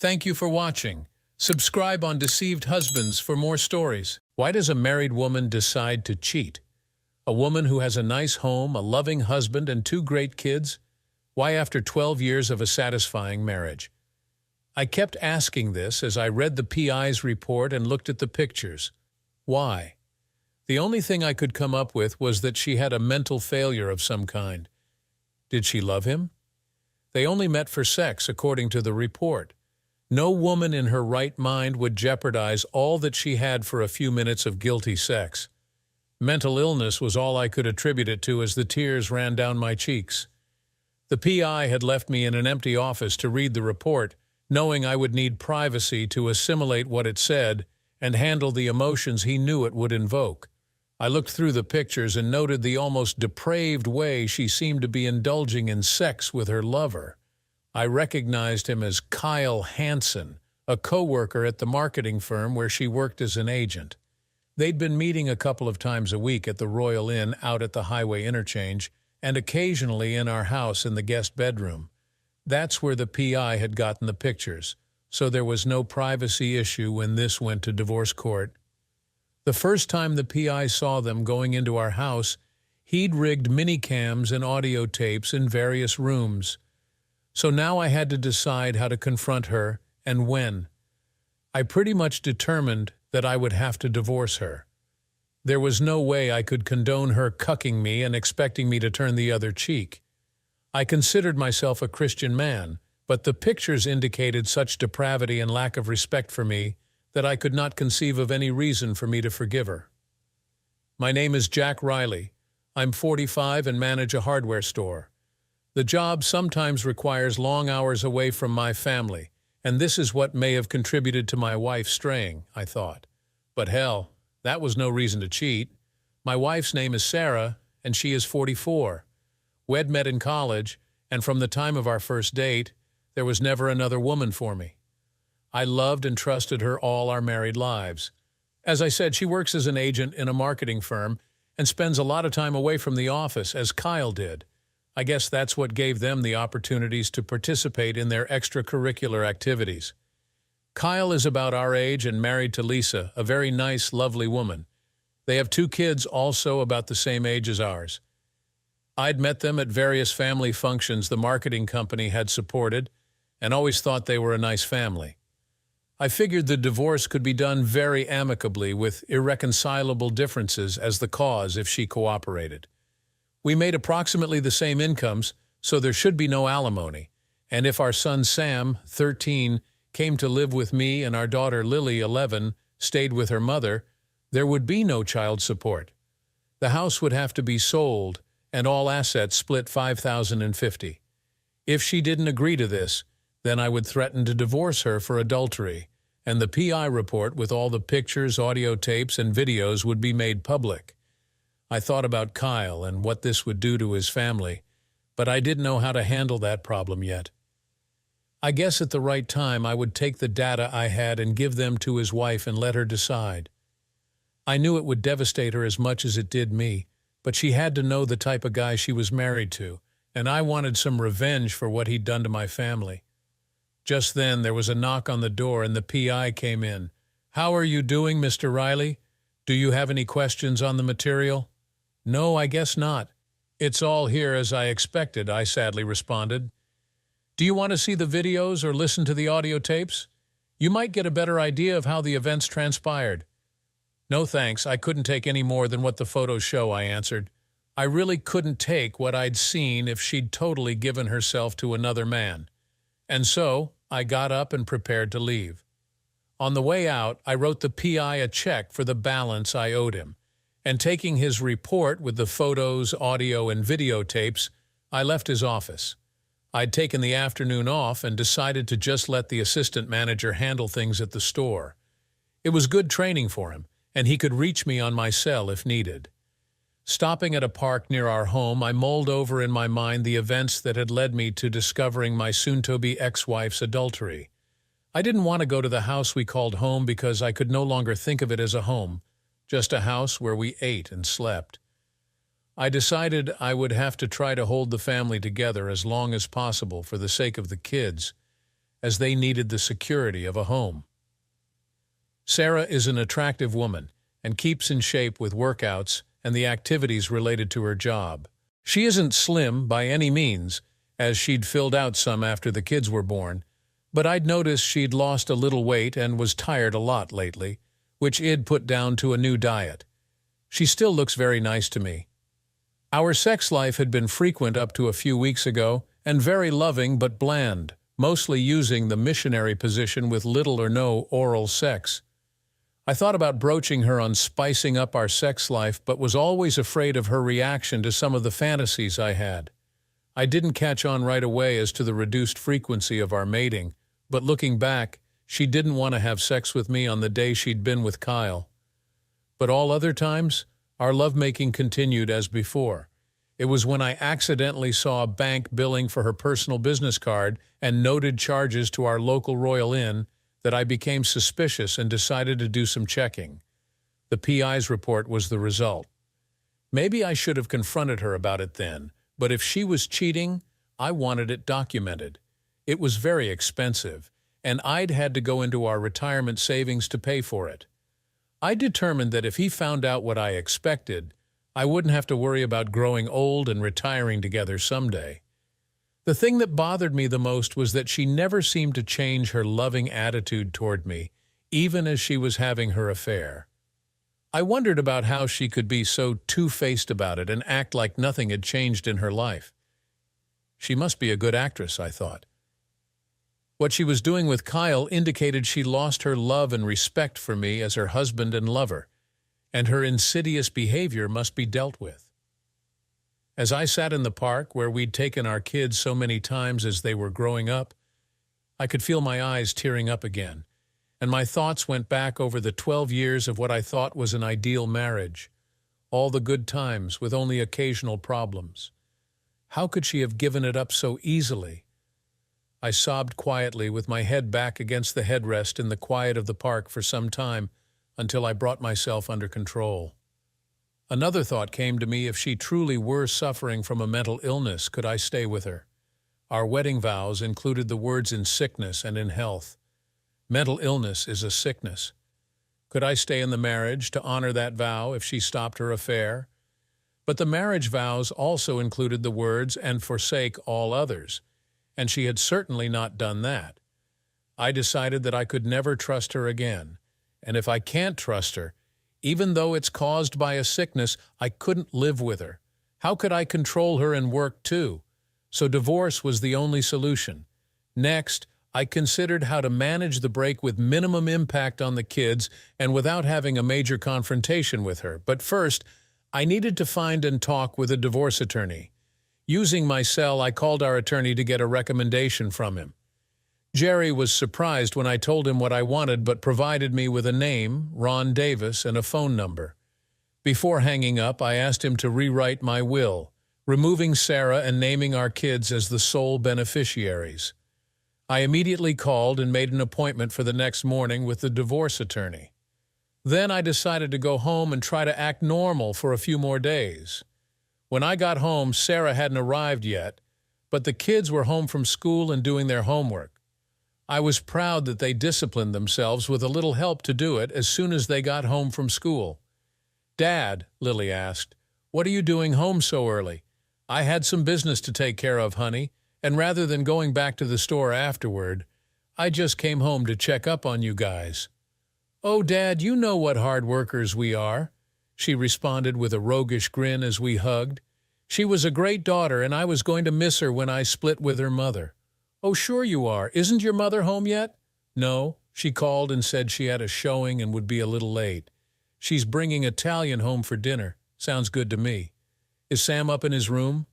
Thank you for watching. Subscribe on Deceived Husbands for more stories. Why does a married woman decide to cheat? A woman who has a nice home, a loving husband, and 2 great kids? Why after 12 years of a satisfying marriage? I kept asking this as I read the PI's report and looked at the pictures. Why? The only thing I could come up with was that she had a mental failure of some kind. Did she love him? They only met for sex, according to the report. No woman in her right mind would jeopardize all that she had for a few minutes of guilty sex. Mental illness was all I could attribute it to as the tears ran down my cheeks. The PI had left me in an empty office to read the report, knowing I would need privacy to assimilate what it said and handle the emotions he knew it would invoke. I looked through the pictures and noted the almost depraved way she seemed to be indulging in sex with her lover. I recognized him as Kyle Hansen, a co-worker at the marketing firm where she worked as an agent. They'd been meeting a couple of times a week at the Royal Inn out at the highway interchange and occasionally in our house in the guest bedroom. That's where the PI had gotten the pictures, so there was no privacy issue when this went to divorce court. The first time the PI saw them going into our house, he'd rigged minicams and audio tapes in various rooms. So now I had to decide how to confront her and when. I pretty much determined that I would have to divorce her. There was no way I could condone her cucking me and expecting me to turn the other cheek. I considered myself a Christian man, but the pictures indicated such depravity and lack of respect for me that I could not conceive of any reason for me to forgive her. My name is Jack Riley. I'm 45 and manage a hardware store. The job sometimes requires long hours away from my family, and this is what may have contributed to my wife straying, I thought. But hell, that was no reason to cheat. My wife's name is Sarah, and she is 44. We'd met in college, and from the time of our first date, there was never another woman for me. I loved and trusted her all our married lives. As I said, she works as an agent in a marketing firm and spends a lot of time away from the office, as Kyle did. I guess that's what gave them the opportunities to participate in their extracurricular activities. Kyle is about our age and married to Lisa, a very nice, lovely woman. They have 2 kids also about the same age as ours. I'd met them at various family functions the marketing company had supported and always thought they were a nice family. I figured the divorce could be done very amicably with irreconcilable differences as the cause if she cooperated. We made approximately the same incomes, so there should be no alimony, and if our son Sam, 13, came to live with me and our daughter Lily, 11, stayed with her mother, there would be no child support. The house would have to be sold and all assets split 50-50. If she didn't agree to this, then I would threaten to divorce her for adultery, and the PI report with all the pictures, audio tapes, and videos would be made public. I thought about Kyle and what this would do to his family, but I didn't know how to handle that problem yet. I guess at the right time I would take the data I had and give them to his wife and let her decide. I knew it would devastate her as much as it did me, but she had to know the type of guy she was married to, and I wanted some revenge for what he'd done to my family. Just then there was a knock on the door and the PI came in. "How are you doing, Mr. Riley? Do you have any questions on the material?" "No, I guess not. It's all here as I expected," I sadly responded. "Do you want to see the videos or listen to the audio tapes? You might get a better idea of how the events transpired." "No thanks, I couldn't take any more than what the photos show," I answered. I really couldn't take what I'd seen if she'd totally given herself to another man. And so I got up and prepared to leave. On the way out, I wrote the PI a check for the balance I owed him, and taking his report with the photos, audio, and videotapes, I left his office. I'd taken the afternoon off and decided to just let the assistant manager handle things at the store. It was good training for him, and he could reach me on my cell if needed. Stopping at a park near our home, I mulled over in my mind the events that had led me to discovering my soon-to-be ex-wife's adultery. I didn't want to go to the house we called home because I could no longer think of it as a home, just a house where we ate and slept. I decided I would have to try to hold the family together as long as possible for the sake of the kids. as they needed the security of a home. Sarah is an attractive woman and keeps in shape with workouts and the activities related to her job. She isn't slim by any means, as she'd filled out some after the kids were born, but I'd noticed she'd lost a little weight and was tired a lot lately, which I'd put down to a new diet. She still looks very nice to me. Our sex life had been frequent up to a few weeks ago, and very loving but bland, mostly using the missionary position with little or no oral sex. I thought about broaching her on spicing up our sex life, but was always afraid of her reaction to some of the fantasies I had. I didn't catch on right away as to the reduced frequency of our mating, but looking back, she didn't want to have sex with me on the day she'd been with Kyle. But all other times, our lovemaking continued as before. It was when I accidentally saw a bank billing for her personal business card and noted charges to our local Royal Inn that I became suspicious and decided to do some checking. The PI's report was the result. Maybe I should have confronted her about it then, but if she was cheating, I wanted it documented. It was very expensive, and I'd had to go into our retirement savings to pay for it. I determined that if he found out what I expected, I wouldn't have to worry about growing old and retiring together someday. The thing that bothered me the most was that she never seemed to change her loving attitude toward me, even as she was having her affair. I wondered about how she could be so two-faced about it and act like nothing had changed in her life. She must be a good actress, I thought. What she was doing with Kyle indicated she lost her love and respect for me as her husband and lover, and her insidious behavior must be dealt with. As I sat in the park where we'd taken our kids so many times as they were growing up, I could feel my eyes tearing up again, and my thoughts went back over the 12 years of what I thought was an ideal marriage, all the good times with only occasional problems. How could she have given it up so easily? I sobbed quietly with my head back against the headrest in the quiet of the park for some time until I brought myself under control. Another thought came to me: if she truly were suffering from a mental illness, could I stay with her? Our wedding vows included the words "in sickness and in health." Mental illness is a sickness. Could I stay in the marriage to honor that vow if she stopped her affair? But the marriage vows also included the words "and forsake all others," and she had certainly not done that. I decided that I could never trust her again, and if I can't trust her, even though it's caused by a sickness, I couldn't live with her. How could I control her and work too? So divorce was the only solution. Next, I considered how to manage the break with minimum impact on the kids and without having a major confrontation with her. But first, I needed to find and talk with a divorce attorney. Using my cell, I called our attorney to get a recommendation from him. Jerry was surprised when I told him what I wanted, but provided me with a name, Ron Davis, and a phone number. Before hanging up, I asked him to rewrite my will, removing Sarah and naming our kids as the sole beneficiaries. I immediately called and made an appointment for the next morning with the divorce attorney. Then I decided to go home and try to act normal for a few more days. When I got home, Sarah hadn't arrived yet, but the kids were home from school and doing their homework. I was proud that they disciplined themselves with a little help to do it as soon as they got home from school. "Dad," Lily asked, "what are you doing home so early?" "I had some business to take care of, honey, and rather than going back to the store afterward, I just came home to check up on you guys." "Oh, Dad, you know what hard workers we are," she responded with a roguish grin as we hugged. "She was a great daughter, and I was going to miss her when I split with her mother." "Oh, sure you are. Isn't your mother home yet?" "No. She called and said she had a showing and would be a little late. She's bringing Italian home for dinner. Sounds good to me. Is Sam up in his room?"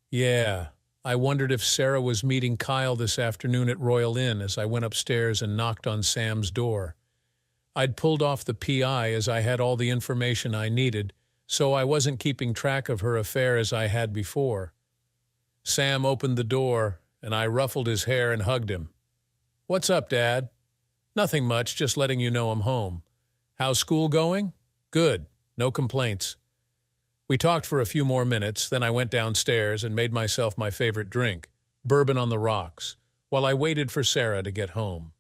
"Yeah." I wondered if Sarah was meeting Kyle this afternoon at Royal Inn as I went upstairs and knocked on Sam's door. I'd pulled off the PI as I had all the information I needed, so I wasn't keeping track of her affair as I had before. Sam opened the door, and I ruffled his hair and hugged him. "What's up, Dad?" "Nothing much, just letting you know I'm home." "How's school going?" "Good, no complaints." We talked for a few more minutes, then I went downstairs and made myself my favorite drink, bourbon on the rocks, while I waited for Sarah to get home.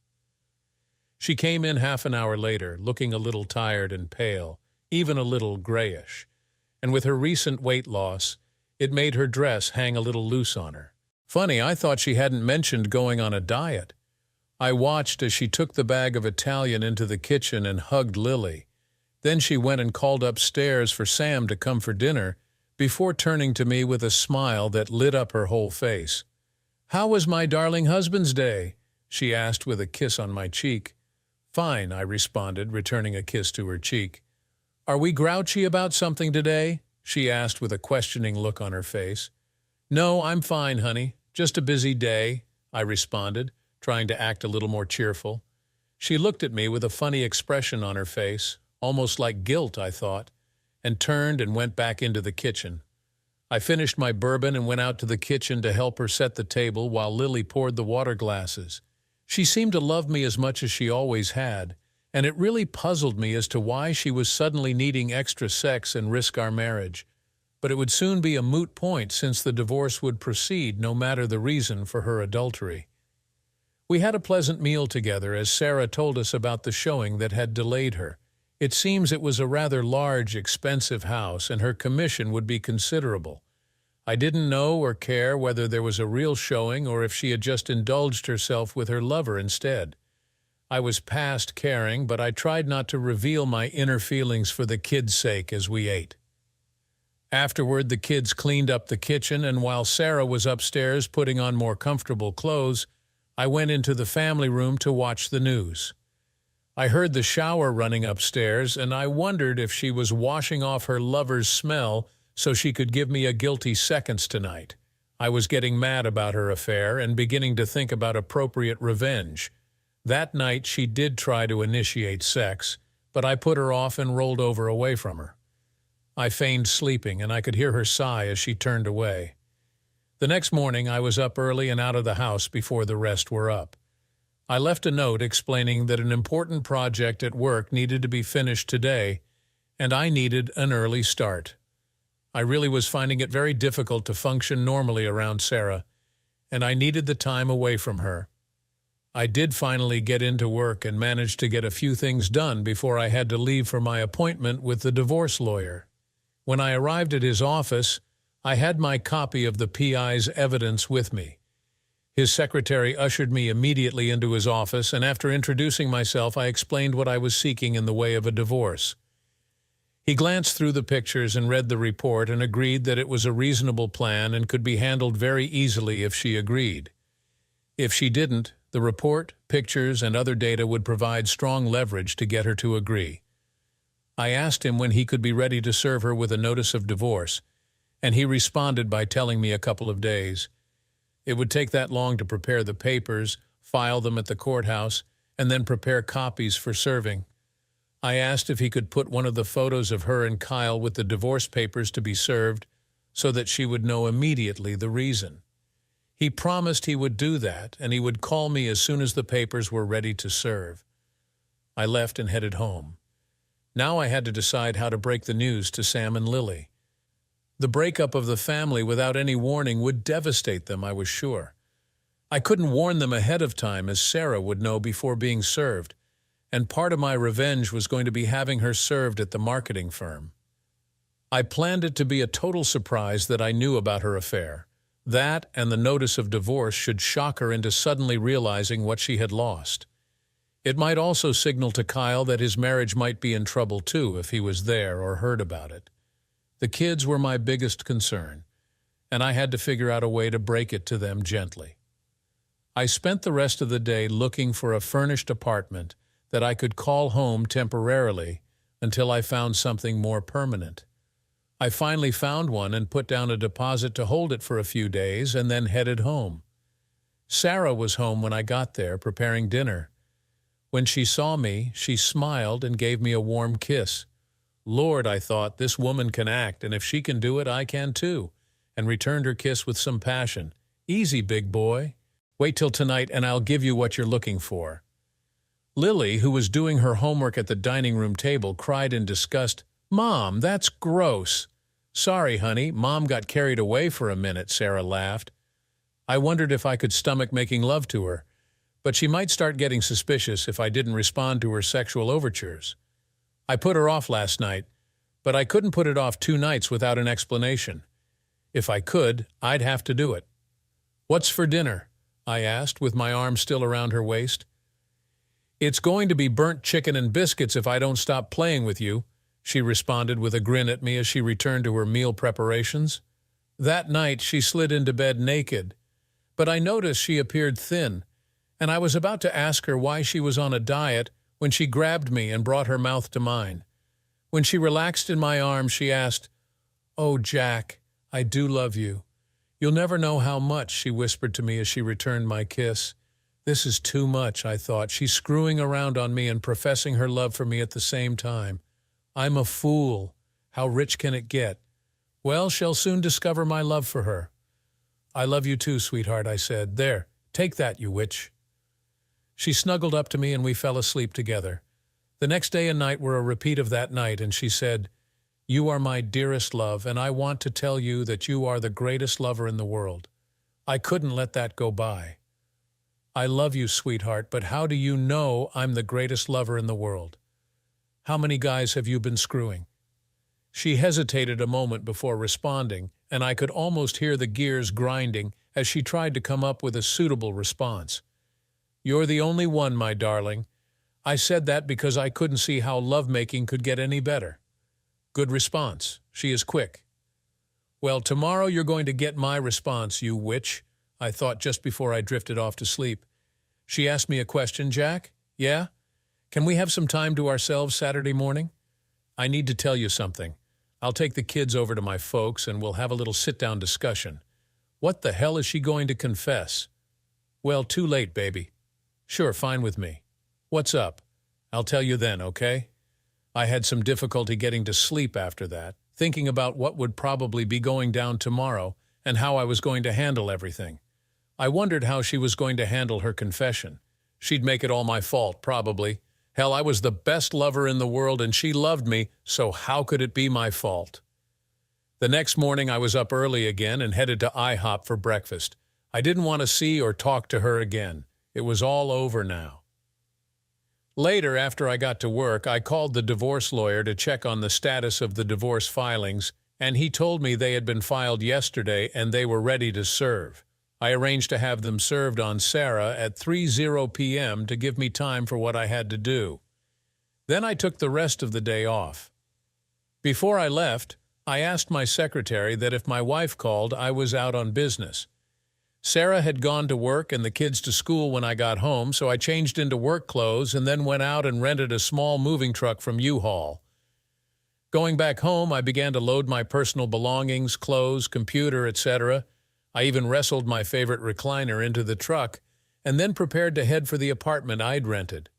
She came in half an hour later, looking a little tired and pale, even a little grayish, and with her recent weight loss, it made her dress hang a little loose on her. Funny, I thought she hadn't mentioned going on a diet. I watched as she took the bag of Italian into the kitchen and hugged Lily. Then she went and called upstairs for Sam to come for dinner, before turning to me with a smile that lit up her whole face. "How was my darling husband's day?" she asked with a kiss on my cheek. "Fine," I responded, returning a kiss to her cheek. "Are we grouchy about something today?" she asked with a questioning look on her face. "No, I'm fine, honey. Just a busy day," I responded, trying to act a little more cheerful. She looked at me with a funny expression on her face, almost like guilt, I thought, and turned and went back into the kitchen. I finished my bourbon and went out to the kitchen to help her set the table while Lily poured the water glasses. She seemed to love me as much as she always had, and it really puzzled me as to why she was suddenly needing extra sex and risk our marriage. But it would soon be a moot point since the divorce would proceed no matter the reason for her adultery. We had a pleasant meal together as Sarah told us about the showing that had delayed her. It seems it was a rather large, expensive house, and her commission would be considerable. I didn't know or care whether there was a real showing or if she had just indulged herself with her lover instead. I was past caring, but I tried not to reveal my inner feelings for the kids' sake as we ate. Afterward, the kids cleaned up the kitchen, and while Sarah was upstairs putting on more comfortable clothes, I went into the family room to watch the news. I heard the shower running upstairs, and I wondered if she was washing off her lover's smell so she could give me a guilty seconds tonight. I was getting mad about her affair and beginning to think about appropriate revenge. That night she did try to initiate sex, but I put her off and rolled over away from her. I feigned sleeping, and I could hear her sigh as she turned away. The next morning I was up early and out of the house before the rest were up. I left a note explaining that an important project at work needed to be finished today, and I needed an early start. I really was finding it very difficult to function normally around Sarah, and I needed the time away from her. I did finally get into work and managed to get a few things done before I had to leave for my appointment with the divorce lawyer. When I arrived at his office, I had my copy of the PI's evidence with me. His secretary ushered me immediately into his office, and after introducing myself, I explained what I was seeking in the way of a divorce. He glanced through the pictures and read the report and agreed that it was a reasonable plan and could be handled very easily if she agreed. If she didn't, the report, pictures, and other data would provide strong leverage to get her to agree. I asked him when he could be ready to serve her with a notice of divorce, and he responded by telling me a couple of days. It would take that long to prepare the papers, file them at the courthouse, and then prepare copies for serving. I asked if he could put one of the photos of her and Kyle with the divorce papers to be served so that she would know immediately the reason. He promised he would do that, and he would call me as soon as the papers were ready to serve. I left and headed home. Now I had to decide how to break the news to Sam and Lily. The breakup of the family without any warning would devastate them, I was sure. I couldn't warn them ahead of time, as Sarah would know before being served, and part of my revenge was going to be having her served at the marketing firm. I planned it to be a total surprise that I knew about her affair. That and the notice of divorce should shock her into suddenly realizing what she had lost. It might also signal to Kyle that his marriage might be in trouble too if he was there or heard about it. The kids were my biggest concern, and I had to figure out a way to break it to them gently. I spent the rest of the day looking for a furnished apartment that I could call home temporarily until I found something more permanent. I finally found one and put down a deposit to hold it for a few days and then headed home. Sarah was home when I got there, preparing dinner. When she saw me, she smiled and gave me a warm kiss. Lord, I thought, this woman can act, and if she can do it, I can too, and returned her kiss with some passion. Easy, big boy. Wait till tonight and I'll give you what you're looking for. Lily, who was doing her homework at the dining room table, cried in disgust, Mom, that's gross. Sorry, honey, Mom got carried away for a minute, Sarah laughed. I wondered if I could stomach making love to her, but she might start getting suspicious if I didn't respond to her sexual overtures. I put her off last night, but I couldn't put it off 2 nights without an explanation. If I could, I'd have to do it. "What's for dinner?" I asked, with my arm still around her waist. "It's going to be burnt chicken and biscuits if I don't stop playing with you," she responded with a grin at me as she returned to her meal preparations. That night, she slid into bed naked, but I noticed she appeared thin, and I was about to ask her why she was on a diet when she grabbed me and brought her mouth to mine. When she relaxed in my arms, she asked, "Oh, Jack, I do love you. You'll never know how much," she whispered to me as she returned my kiss. This is too much, I thought. She's screwing around on me and professing her love for me at the same time. I'm a fool. How rich can it get? Well, she'll soon discover my love for her. "I love you too, sweetheart," I said. "There, take that, you witch." She snuggled up to me and we fell asleep together. The next day and night were a repeat of that night, and she said, "You are my dearest love, and I want to tell you that you are the greatest lover in the world. I couldn't let that go by." "I love you, sweetheart, but how do you know I'm the greatest lover in the world? How many guys have you been screwing?" She hesitated a moment before responding, and I could almost hear the gears grinding as she tried to come up with a suitable response. "You're the only one, my darling. I said that because I couldn't see how lovemaking could get any better." Good response. She is quick. "Well, tomorrow you're going to get my response, you witch," I thought just before I drifted off to sleep. She asked me a question, "Jack? Yeah? Can we have some time to ourselves Saturday morning? I need to tell you something. I'll take the kids over to my folks and we'll have a little sit-down discussion." What the hell is she going to confess? "Well, too late, baby." "Sure, fine with me. What's up? I'll tell you then, okay?" I had some difficulty getting to sleep after that, thinking about what would probably be going down tomorrow and how I was going to handle everything. I wondered how she was going to handle her confession. She'd make it all my fault, probably. Hell, I was the best lover in the world and she loved me, so how could it be my fault? The next morning I was up early again and headed to IHOP for breakfast. I didn't want to see or talk to her again. It was all over now. Later, after I got to work, I called the divorce lawyer to check on the status of the divorce filings, and he told me they had been filed yesterday and they were ready to serve. I arranged to have them served on Sarah at 3:00 p.m. to give me time for what I had to do. Then I took the rest of the day off. Before I left, I asked my secretary that if my wife called, I was out on business. Sarah had gone to work and the kids to school when I got home, so I changed into work clothes and then went out and rented a small moving truck from U-Haul. Going back home, I began to load my personal belongings, clothes, computer, etc. I even wrestled my favorite recliner into the truck and then prepared to head for the apartment I'd rented.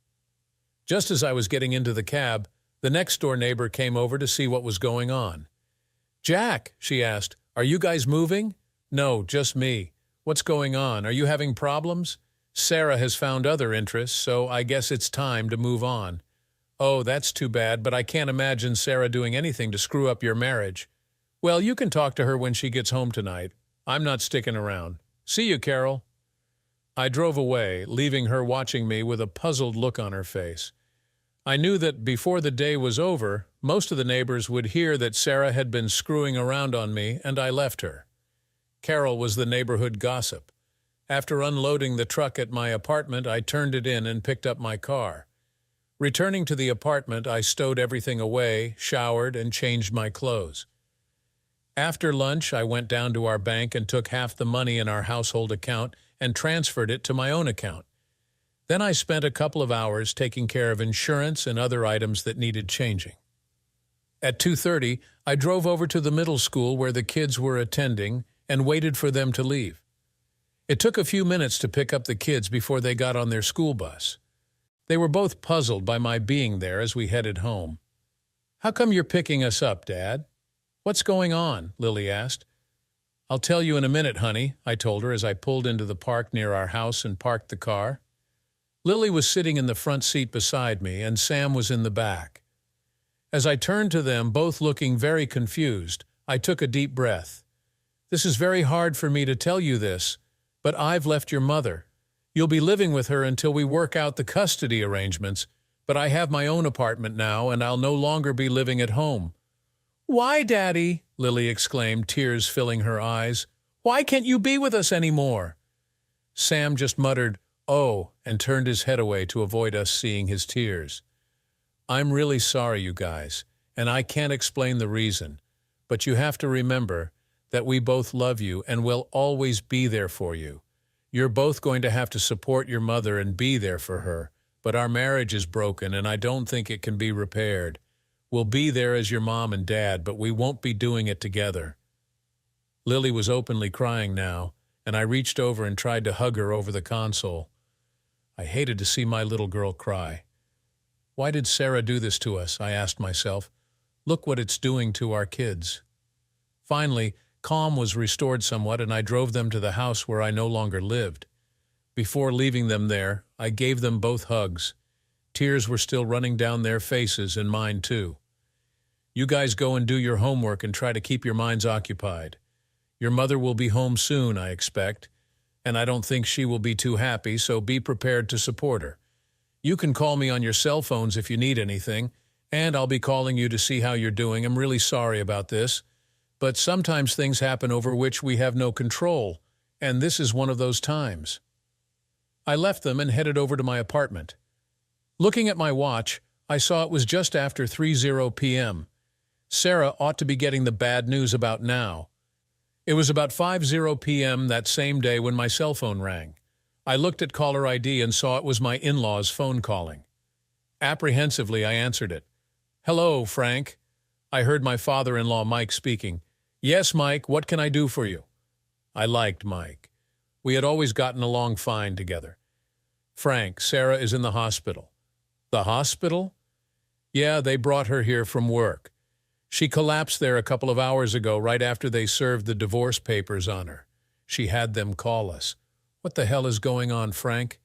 Just as I was getting into the cab, the next-door neighbor came over to see what was going on. "Jack," she asked, "are you guys moving?" "No, just me." "What's going on? Are you having problems?" "Sarah has found other interests, so I guess it's time to move on." "Oh, that's too bad, but I can't imagine Sarah doing anything to screw up your marriage." "Well, you can talk to her when she gets home tonight. I'm not sticking around. See you, Carol." I drove away, leaving her watching me with a puzzled look on her face. I knew that before the day was over, most of the neighbors would hear that Sarah had been screwing around on me, and I left her. Carol was the neighborhood gossip. After unloading the truck at my apartment, I turned it in and picked up my car. Returning to the apartment, I stowed everything away, showered, and changed my clothes. After lunch, I went down to our bank and took half the money in our household account and transferred it to my own account. Then I spent a couple of hours taking care of insurance and other items that needed changing. At 2:30, I drove over to the middle school where the kids were attending and waited for them to leave. It took a few minutes to pick up the kids before they got on their school bus. They were both puzzled by my being there as we headed home. "How come you're picking us up, Dad?" "What's going on?" Lily asked. "I'll tell you in a minute, honey," I told her as I pulled into the park near our house and parked the car. Lily was sitting in the front seat beside me, and Sam was in the back. As I turned to them, both looking very confused, I took a deep breath. "This is very hard for me to tell you this, But I've left your mother. You'll be living with her until we work out the custody arrangements, but I have my own apartment now, and I'll no longer be living at home." "Why, Daddy?" Lily exclaimed, tears filling her eyes. "Why can't you be with us anymore?" Sam just muttered, "Oh," and turned his head away to avoid us seeing his tears. "I'm really sorry, you guys, and I can't explain the reason, but you have to remember that we both love you and will always be there for you. You're both going to have to support your mother and be there for her, but our marriage is broken and I don't think it can be repaired. We'll be there as your mom and dad, but we won't be doing it together." Lily was openly crying now, and I reached over and tried to hug her over the console. I hated to see my little girl cry. Why did Sarah do this to us? I asked myself. Look what it's doing to our kids. Finally, calm was restored somewhat, and I drove them to the house where I no longer lived. Before leaving them there, I gave them both hugs. Tears were still running down their faces and mine too. "You guys go and do your homework and try to keep your minds occupied. Your mother will be home soon, I expect, and I don't think she will be too happy, so be prepared to support her. You can call me on your cell phones if you need anything, and I'll be calling you to see how you're doing. I'm really sorry about this, but sometimes things happen over which we have no control, and this is one of those times." I left them and headed over to my apartment. Looking at my watch, I saw it was just after 3:00 p.m. Sarah ought to be getting the bad news about now. It was about 5:00 p.m. that same day when my cell phone rang. I looked at caller ID and saw it was my in-laws phone calling. Apprehensively, I answered it. "Hello, Frank." I heard my father-in-law Mike speaking. "Yes, Mike, what can I do for you?" I liked Mike. We had always gotten along fine together. "Frank, Sarah is in the hospital." "The hospital?" "Yeah, they brought her here from work. She collapsed there a couple of hours ago right after they served the divorce papers on her. She had them call us." "What the hell is going on, Frank?"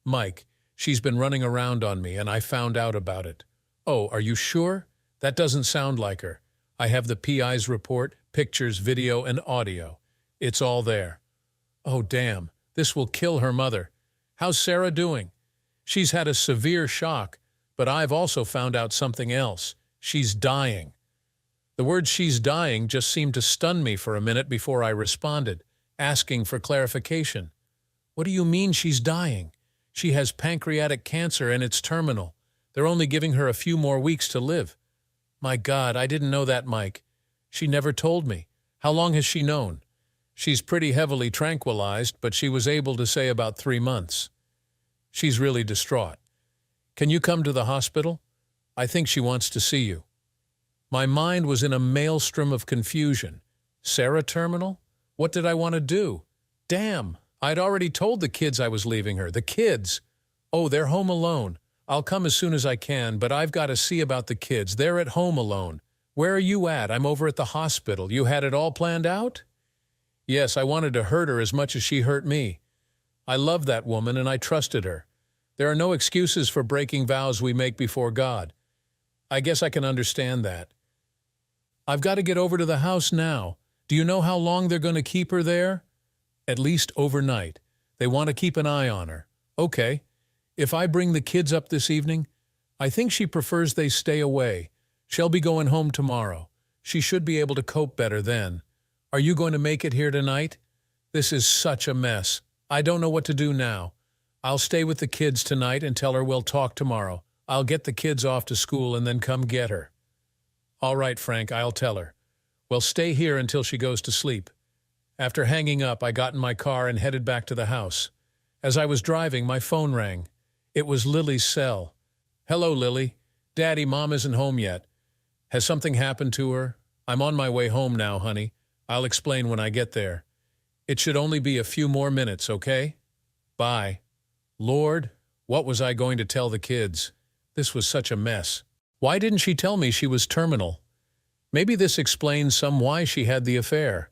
"Mike, she's been running around on me, and I found out about it." "Oh, are you sure? That doesn't sound like her. I have the PI's report, pictures, video, and audio. It's all there." "Oh, damn. This will kill her mother. How's Sarah doing?" "She's had a severe shock, but I've also found out something else. She's dying." The word "she's dying" just seemed to stun me for a minute before I responded, asking for clarification. "What do you mean she's dying? She has pancreatic cancer and it's terminal. They're only giving her a few more weeks to live." "My God, I didn't know that, Mike. She never told me. How long has she known?" "She's pretty heavily tranquilized, but she was able to say about 3 months. She's really distraught. Can you come to the hospital? I think she wants to see you." My mind was in a maelstrom of confusion. Sarah terminal? What did I want to do? Damn, I'd already told the kids I was leaving her. The kids! "Oh, they're home alone. I'll come as soon as I can, but I've got to see about the kids. They're at home alone. Where are you at?" "I'm over at the hospital. You had it all planned out?" "Yes, I wanted to hurt her as much as she hurt me. I loved that woman and I trusted her. There are no excuses for breaking vows we make before God. I guess I can understand that. I've got to get over to the house now. Do you know how long they're going to keep her there?" "At least overnight. They want to keep an eye on her." "Okay. If I bring the kids up this evening?" "I think she prefers they stay away. She'll be going home tomorrow. She should be able to cope better then. Are you going to make it here tonight?" "This is such a mess. I don't know what to do now. I'll stay with the kids tonight and tell her we'll talk tomorrow. I'll get the kids off to school and then come get her." "All right, Frank, I'll tell her. Well, stay here until she goes to sleep." After hanging up, I got in my car and headed back to the house. As I was driving, my phone rang. It was Lily's cell. "Hello, Lily. Daddy, Mom isn't home yet. Has something happened to her? I'm on my way home now, honey. I'll explain when I get there. It should only be a few more minutes, okay? Bye." Lord, what was I going to tell the kids? This was such a mess. Why didn't she tell me she was terminal? Maybe this explains some why she had the affair.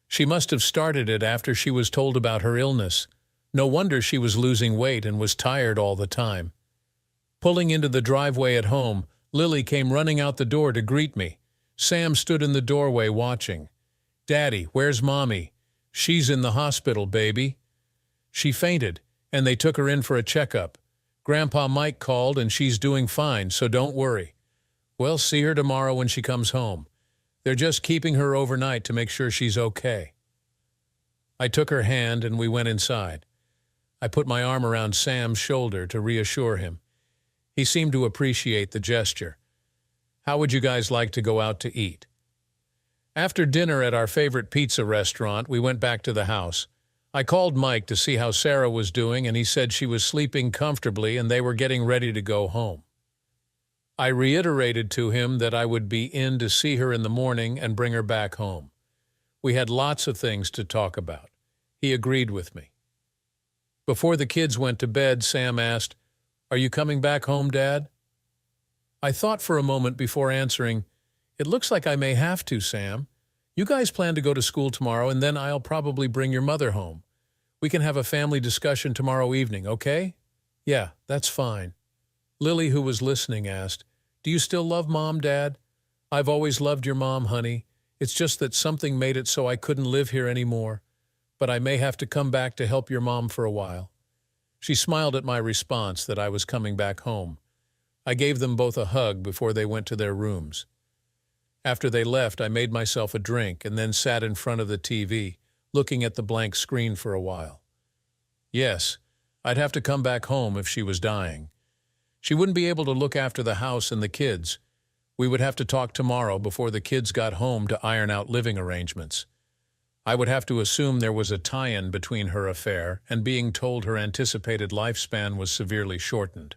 She must have started it after she was told about her illness. No wonder she was losing weight and was tired all the time. Pulling into the driveway at home, Lily came running out the door to greet me. Sam stood in the doorway watching. "Daddy, where's Mommy?" "She's in the hospital, baby." She fainted, and they took her in for a checkup. Grandpa Mike called, and she's doing fine, so don't worry. We'll see her tomorrow when she comes home. They're just keeping her overnight to make sure she's okay." I took her hand, and we went inside. I put my arm around Sam's shoulder to reassure him. He seemed to appreciate the gesture. "How would you guys like to go out to eat?" After dinner at our favorite pizza restaurant, we went back to the house. I called Mike to see how Sarah was doing, and he said she was sleeping comfortably and they were getting ready to go home. I reiterated to him that I would be in to see her in the morning and bring her back home. We had lots of things to talk about. He agreed with me. Before the kids went to bed, Sam asked, "Are you coming back home, Dad?" I thought for a moment before answering, "It looks like I may have to, Sam. You guys plan to go to school tomorrow, and then I'll probably bring your mother home. We can have a family discussion tomorrow evening, okay?" "Yeah, that's fine." Lily, who was listening, asked, "Do you still love Mom, Dad?" "I've always loved your mom, honey. It's just that something made it so I couldn't live here anymore. But I may have to come back to help your mom for a while." She smiled at my response that I was coming back home. I gave them both a hug before they went to their rooms. After they left, I made myself a drink and then sat in front of the TV, looking at the blank screen for a while. Yes, I'd have to come back home if she was dying. She wouldn't be able to look after the house and the kids. We would have to talk tomorrow before the kids got home to iron out living arrangements. I would have to assume there was a tie-in between her affair and being told her anticipated lifespan was severely shortened.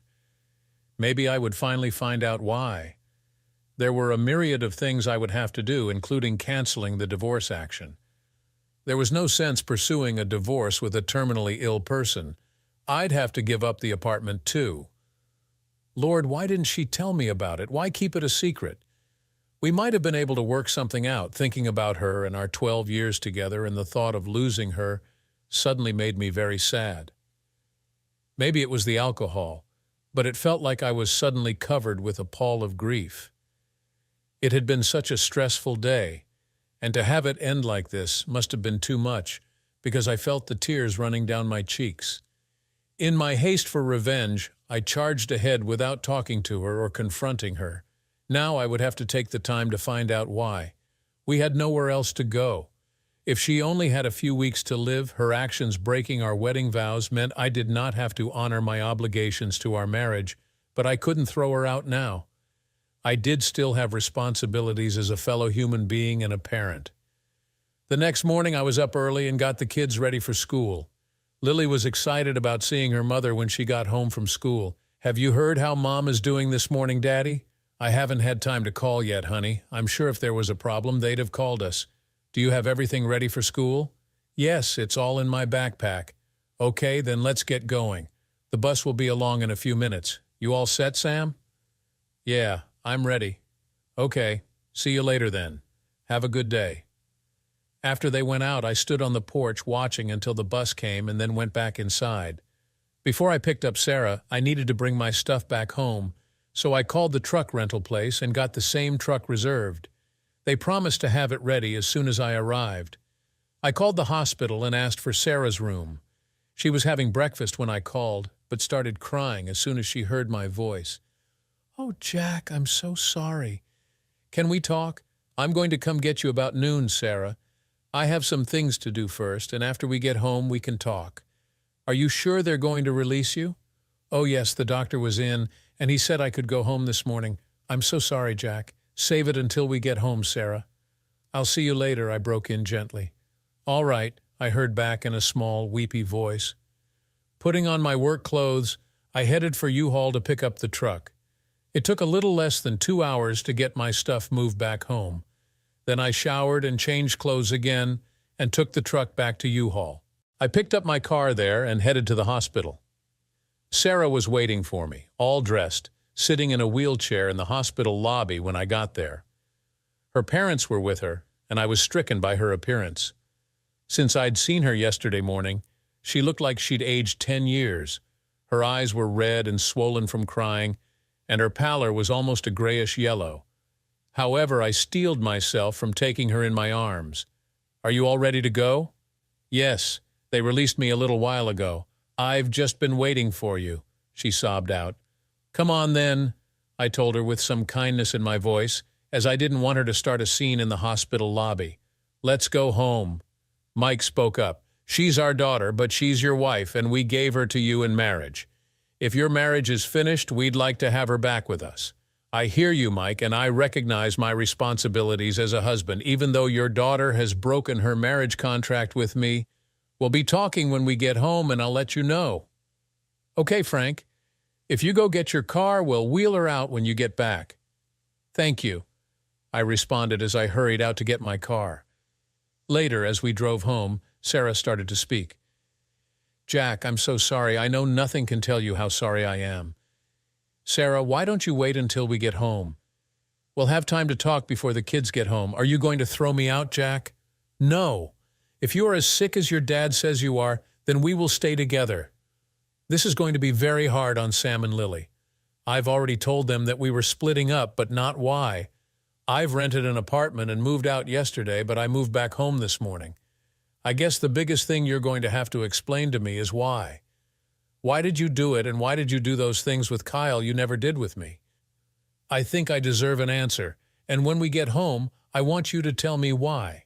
Maybe I would finally find out why. There were a myriad of things I would have to do, including canceling the divorce action. There was no sense pursuing a divorce with a terminally ill person. I'd have to give up the apartment too. Lord, why didn't she tell me about it? Why keep it a secret? We might have been able to work something out. Thinking about her and our 12 years together, and the thought of losing her suddenly made me very sad. Maybe it was the alcohol, but it felt like I was suddenly covered with a pall of grief. It had been such a stressful day, and to have it end like this must have been too much, because I felt the tears running down my cheeks. In my haste for revenge, I charged ahead without talking to her or confronting her. Now I would have to take the time to find out why. We had nowhere else to go. If she only had a few weeks to live, her actions breaking our wedding vows meant I did not have to honor my obligations to our marriage, but I couldn't throw her out now. I did still have responsibilities as a fellow human being and a parent. The next morning I was up early and got the kids ready for school. Lily was excited about seeing her mother when she got home from school. "Have you heard how Mom is doing this morning, Daddy?" "I haven't had time to call yet, honey. I'm sure if there was a problem, they'd have called us. Do you have everything ready for school?" "Yes, it's all in my backpack." "Okay, then let's get going. The bus will be along in a few minutes. You all set, Sam?" "Yeah, I'm ready." "Okay, see you later then. Have a good day." After they went out, I stood on the porch watching until the bus came and then went back inside. Before I picked up Sarah, I needed to bring my stuff back home, so I called the truck rental place and got the same truck reserved. They promised to have it ready as soon as I arrived. I called the hospital and asked for Sarah's room. She was having breakfast when I called, but started crying as soon as she heard my voice. "Oh, Jack, I'm so sorry." "Can we talk? I'm going to come get you about noon, Sarah. I have some things to do first, and after we get home, we can talk." "Are you sure they're going to release you?" "Oh, yes, the doctor was in, and he said I could go home this morning." "I'm so sorry, Jack. Save it until we get home, Sarah." "I'll see you later," I broke in gently. "All right," I heard back in a small, weepy voice. Putting on my work clothes, I headed for U-Haul to pick up the truck. It took a little less than 2 hours to get my stuff moved back home. Then I showered and changed clothes again and took the truck back to U-Haul. I picked up my car there and headed to the hospital. Sarah was waiting for me, all dressed, sitting in a wheelchair in the hospital lobby when I got there. Her parents were with her, and I was stricken by her appearance. Since I'd seen her yesterday morning, she looked like she'd aged 10 years. Her eyes were red and swollen from crying, and her pallor was almost a grayish yellow. However, I steeled myself from taking her in my arms. "Are you all ready to go?" "Yes. They released me a little while ago. I've just been waiting for you, she sobbed out. Come on then, I told her with some kindness in my voice, as I didn't want her to start a scene in the hospital lobby. Let's go home. Mike spoke up. She's our daughter, but she's your wife, and we gave her to you in marriage. If your marriage is finished, we'd like to have her back with us. I hear you, Mike, and I recognize my responsibilities as a husband, even though your daughter has broken her marriage contract with me. We'll be talking when we get home, and I'll let you know. Okay, Frank. If you go get your car, we'll wheel her out when you get back. Thank you, I responded as I hurried out to get my car. Later, as we drove home, Sarah started to speak. Jack, I'm so sorry. I know nothing can tell you how sorry I am. Sarah, why don't you wait until we get home? We'll have time to talk before the kids get home. Are you going to throw me out, Jack? No. If you are as sick as your dad says you are, then we will stay together. This is going to be very hard on Sam and Lily. I've already told them that we were splitting up, but not why. I've rented an apartment and moved out yesterday, but I moved back home this morning. I guess the biggest thing you're going to have to explain to me is why. Why did you do it, and why did you do those things with Kyle you never did with me? I think I deserve an answer, and when we get home, I want you to tell me why.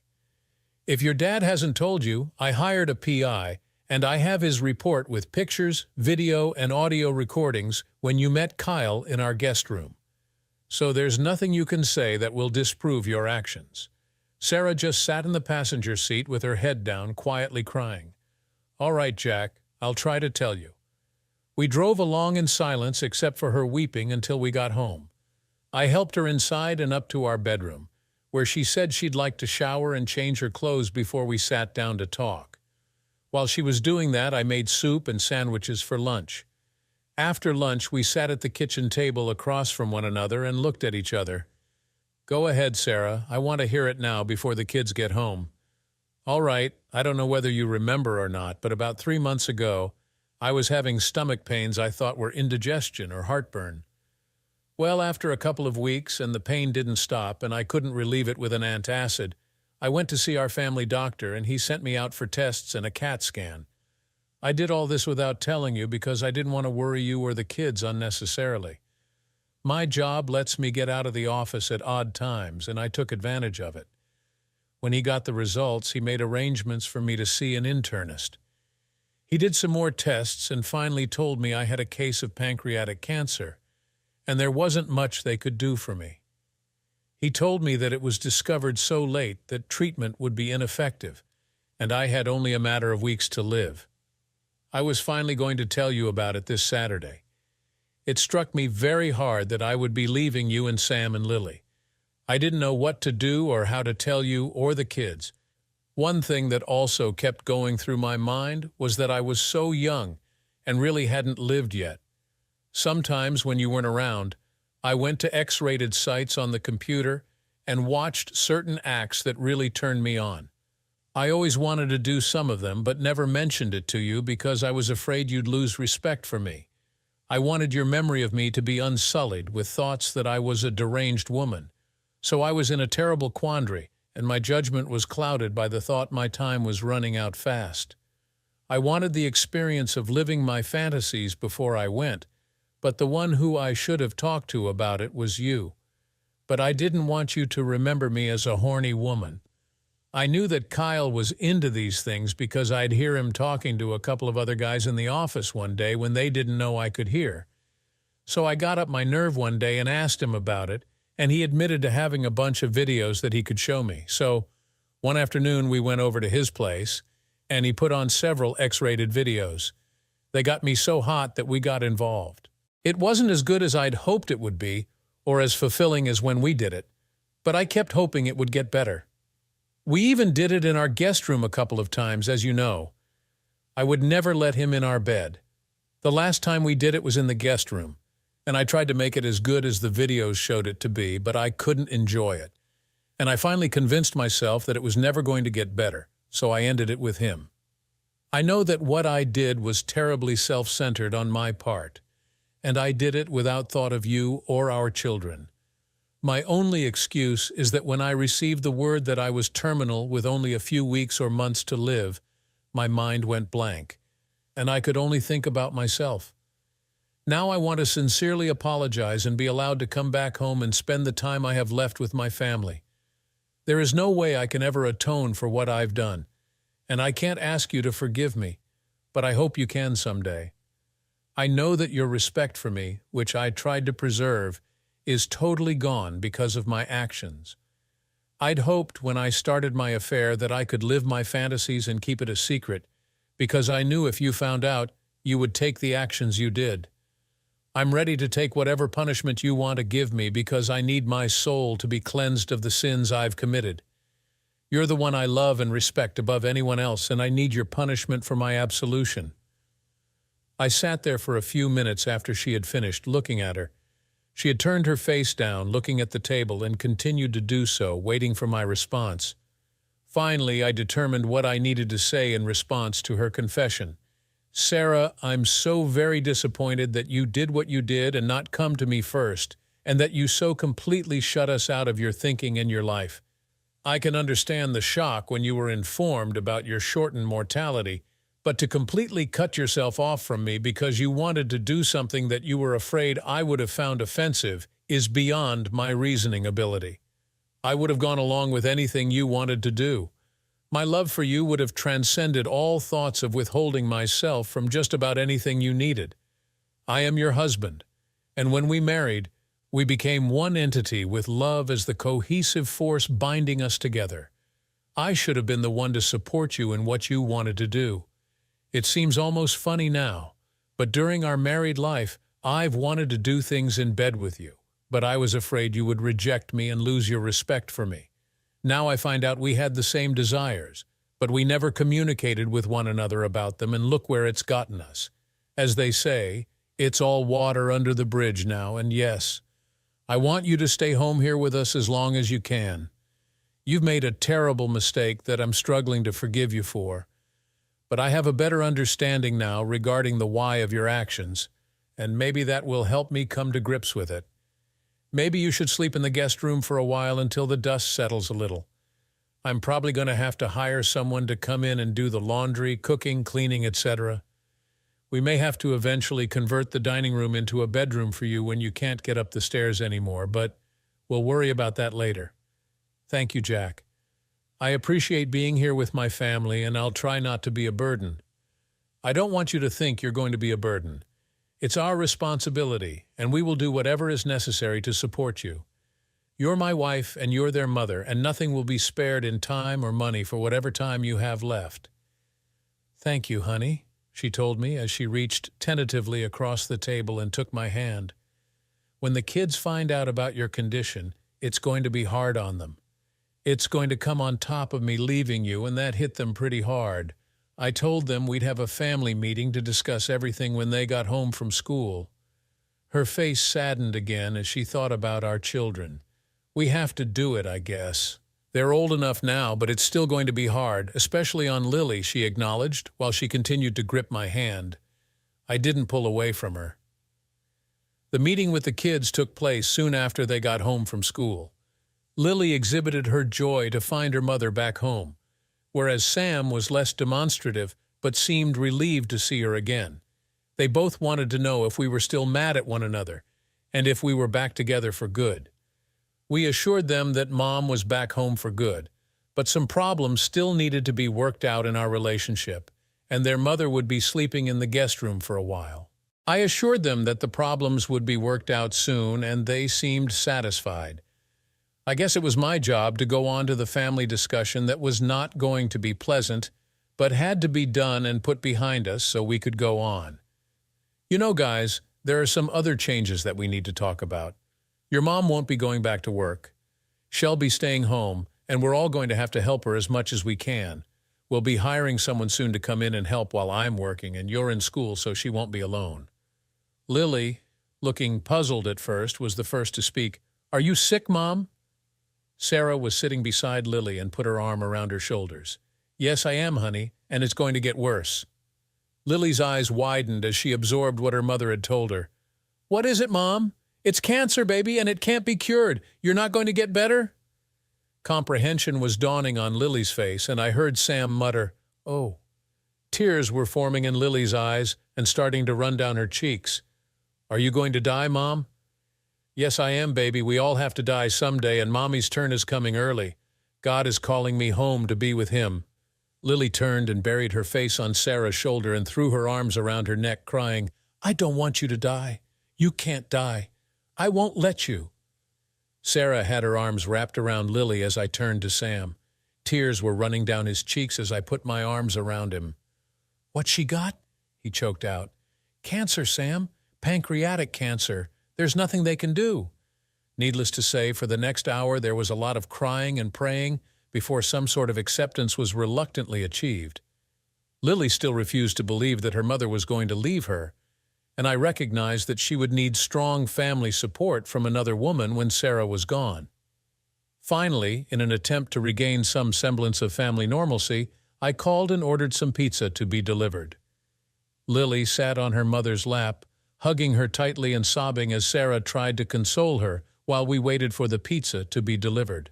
If your dad hasn't told you, I hired a PI, and I have his report with pictures, video, and audio recordings when you met Kyle in our guest room. So there's nothing you can say that will disprove your actions. Sarah just sat in the passenger seat with her head down, quietly crying. All right, Jack, I'll try to tell you. We drove along in silence except for her weeping until we got home. I helped her inside and up to our bedroom, where she said she'd like to shower and change her clothes before we sat down to talk. While she was doing that, I made soup and sandwiches for lunch. After lunch, we sat at the kitchen table across from one another and looked at each other. Go ahead, Sarah. I want to hear it now before the kids get home. All right, I don't know whether you remember or not, but about 3 months ago, I was having stomach pains I thought were indigestion or heartburn. Well, after a couple of weeks and the pain didn't stop and I couldn't relieve it with an antacid, I went to see our family doctor and he sent me out for tests and a CAT scan. I did all this without telling you because I didn't want to worry you or the kids unnecessarily. My job lets me get out of the office at odd times, and I took advantage of it. When he got the results, he made arrangements for me to see an internist. He did some more tests and finally told me I had a case of pancreatic cancer, and there wasn't much they could do for me. He told me that it was discovered so late that treatment would be ineffective, and I had only a matter of weeks to live. I was finally going to tell you about it this Saturday. It struck me very hard that I would be leaving you and Sam and Lily. I didn't know what to do or how to tell you or the kids. One thing that also kept going through my mind was that I was so young and really hadn't lived yet. Sometimes when you weren't around, I went to X-rated sites on the computer and watched certain acts that really turned me on. I always wanted to do some of them, but never mentioned it to you because I was afraid you'd lose respect for me. I wanted your memory of me to be unsullied with thoughts that I was a deranged woman. So I was in a terrible quandary, and my judgment was clouded by the thought my time was running out fast. I wanted the experience of living my fantasies before I went, but the one who I should have talked to about it was you. But I didn't want you to remember me as a horny woman. I knew that Kyle was into these things because I'd hear him talking to a couple of other guys in the office one day when they didn't know I could hear. So I got up my nerve one day and asked him about it, and he admitted to having a bunch of videos that he could show me. So one afternoon we went over to his place, and he put on several X-rated videos. They got me so hot that we got involved. It wasn't as good as I'd hoped it would be, or as fulfilling as when we did it, but I kept hoping it would get better. We even did it in our guest room a couple of times, as you know. I would never let him in our bed. The last time we did it was in the guest room, and I tried to make it as good as the videos showed it to be, but I couldn't enjoy it. And I finally convinced myself that it was never going to get better, so I ended it with him. I know that what I did was terribly self-centered on my part, and I did it without thought of you or our children. My only excuse is that when I received the word that I was terminal with only a few weeks or months to live, My mind went blank, and I could only think about myself. Now I want to sincerely apologize and be allowed to come back home and spend the time I have left with my family. There is no way I can ever atone for what I've done, and I can't ask you to forgive me, but I hope you can someday. I know that your respect for me, which I tried to preserve, is totally gone because of my actions. I'd hoped when I started my affair that I could live my fantasies and keep it a secret, because I knew if you found out, you would take the actions you did. I'm ready to take whatever punishment you want to give me because I need my soul to be cleansed of the sins I've committed. You're the one I love and respect above anyone else, and I need your punishment for my absolution. I sat there for a few minutes after she had finished, looking at her. She had turned her face down, looking at the table, and continued to do so, waiting for my response. Finally, I determined what I needed to say in response to her confession. Sarah, I'm so very disappointed that you did what you did and not come to me first, and that you so completely shut us out of your thinking and your life. I can understand the shock when you were informed about your shortened mortality, but to completely cut yourself off from me because you wanted to do something that you were afraid I would have found offensive is beyond my reasoning ability. I would have gone along with anything you wanted to do. My love for you would have transcended all thoughts of withholding myself from just about anything you needed. I am your husband, and when we married, we became one entity with love as the cohesive force binding us together. I should have been the one to support you in what you wanted to do. It seems almost funny now, but during our married life, I've wanted to do things in bed with you, but I was afraid you would reject me and lose your respect for me. Now I find out we had the same desires, but we never communicated with one another about them, and look where it's gotten us. As they say, it's all water under the bridge now, and yes, I want you to stay home here with us as long as you can. You've made a terrible mistake that I'm struggling to forgive you for, but I have a better understanding now regarding the why of your actions, and maybe that will help me come to grips with it. Maybe you should sleep in the guest room for a while until the dust settles a little. I'm probably going to have to hire someone to come in and do the laundry, cooking, cleaning, etc. We may have to eventually convert the dining room into a bedroom for you when you can't get up the stairs anymore, but we'll worry about that later. Thank you, Jack. I appreciate being here with my family, and I'll try not to be a burden. I don't want you to think you're going to be a burden. It's our responsibility, and we will do whatever is necessary to support you. You're my wife, and you're their mother, and nothing will be spared in time or money for whatever time you have left. Thank you, honey, she told me as she reached tentatively across the table and took my hand. When the kids find out about your condition, it's going to be hard on them. It's going to come on top of me leaving you, and that hit them pretty hard. I told them we'd have a family meeting to discuss everything when they got home from school. Her face saddened again as she thought about our children. We have to do it, I guess. They're old enough now, but it's still going to be hard, especially on Lily, she acknowledged, while she continued to grip my hand. I didn't pull away from her. The meeting with the kids took place soon after they got home from school. Lily exhibited her joy to find her mother back home, whereas Sam was less demonstrative but seemed relieved to see her again. They both wanted to know if we were still mad at one another and if we were back together for good. We assured them that Mom was back home for good, but some problems still needed to be worked out in our relationship, and their mother would be sleeping in the guest room for a while. I assured them that the problems would be worked out soon, and they seemed satisfied. I guess it was my job to go on to the family discussion that was not going to be pleasant, but had to be done and put behind us so we could go on. You know, guys, there are some other changes that we need to talk about. Your mom won't be going back to work. She'll be staying home, and we're all going to have to help her as much as we can. We'll be hiring someone soon to come in and help while I'm working, and you're in school, so she won't be alone. Lily, looking puzzled at first, was the first to speak. Are you sick, Mom? Sarah was sitting beside Lily and put her arm around her shoulders. Yes, I am, honey, and it's going to get worse. Lily's eyes widened as she absorbed what her mother had told her. What is it, Mom? It's cancer, baby, and it can't be cured. You're not going to get better? Comprehension was dawning on Lily's face, and I heard Sam mutter, Oh. Tears were forming in Lily's eyes and starting to run down her cheeks. "Are you going to die, Mom?" "Yes, I am, baby. We all have to die someday, and Mommy's turn is coming early. God is calling me home to be with Him." Lily turned and buried her face on Sarah's shoulder and threw her arms around her neck, crying, "I don't want you to die. You can't die. I won't let you." Sarah had her arms wrapped around Lily as I turned to Sam. Tears were running down his cheeks as I put my arms around him. "What's she got?" he choked out. "Cancer, Sam. Pancreatic cancer. There's nothing they can do." Needless to say, for the next hour there was a lot of crying and praying before some sort of acceptance was reluctantly achieved. Lily still refused to believe that her mother was going to leave her, and I recognized that she would need strong family support from another woman when Sarah was gone. Finally, in an attempt to regain some semblance of family normalcy, I called and ordered some pizza to be delivered. Lily sat on her mother's lap, hugging her tightly and sobbing as Sarah tried to console her while we waited for the pizza to be delivered.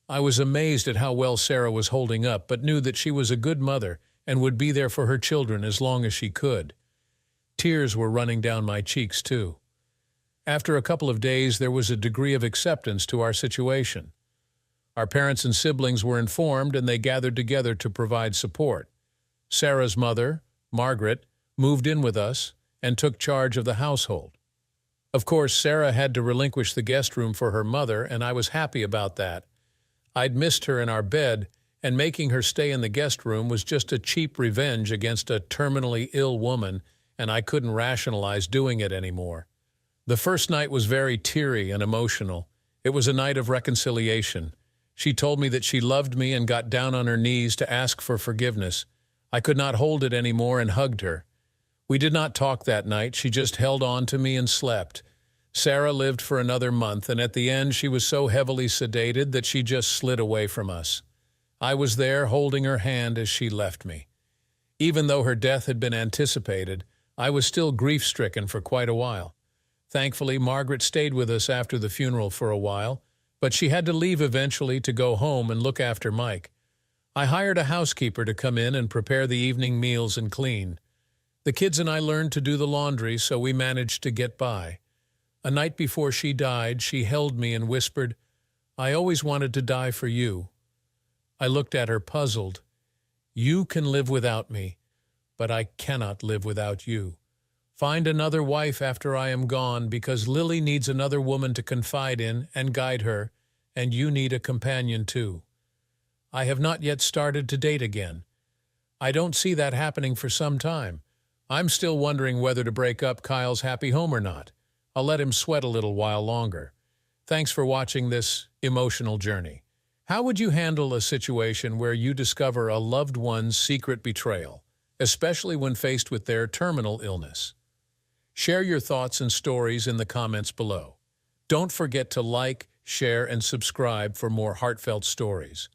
I was amazed at how well Sarah was holding up, but knew that she was a good mother and would be there for her children as long as she could. Tears were running down my cheeks, too. After a couple of days, there was a degree of acceptance to our situation. Our parents and siblings were informed, and they gathered together to provide support. Sarah's mother, Margaret, moved in with us and took charge of the household. Of course, Sarah had to relinquish the guest room for her mother, and I was happy about that. I'd missed her in our bed, and making her stay in the guest room was just a cheap revenge against a terminally ill woman, and I couldn't rationalize doing it anymore. The first night was very teary and emotional. It was a night of reconciliation. She told me that she loved me and got down on her knees to ask for forgiveness. I could not hold it anymore and hugged her. We did not talk that night. She just held on to me and slept. Sarah lived for another month, and at the end she was so heavily sedated that she just slid away from us. I was there holding her hand as she left me. Even though her death had been anticipated, I was still grief-stricken for quite a while. Thankfully, Margaret stayed with us after the funeral for a while, but she had to leave eventually to go home and look after Mike. I hired a housekeeper to come in and prepare the evening meals and clean. The kids and I learned to do the laundry, so we managed to get by. A night before she died, she held me and whispered, "I always wanted to die for you." I looked at her puzzled. "You can live without me, but I cannot live without you. Find another wife after I am gone, because Lily needs another woman to confide in and guide her, and you need a companion too. I have not yet started to date again. I don't see that happening for some time. I'm still wondering whether to break up Kyle's happy home or not. I'll let him sweat a little while longer. Thanks for watching this emotional journey. How would you handle a situation where you discover a loved one's secret betrayal, especially when faced with their terminal illness? Share your thoughts and stories in the comments below. Don't forget to like, share, and subscribe for more heartfelt stories.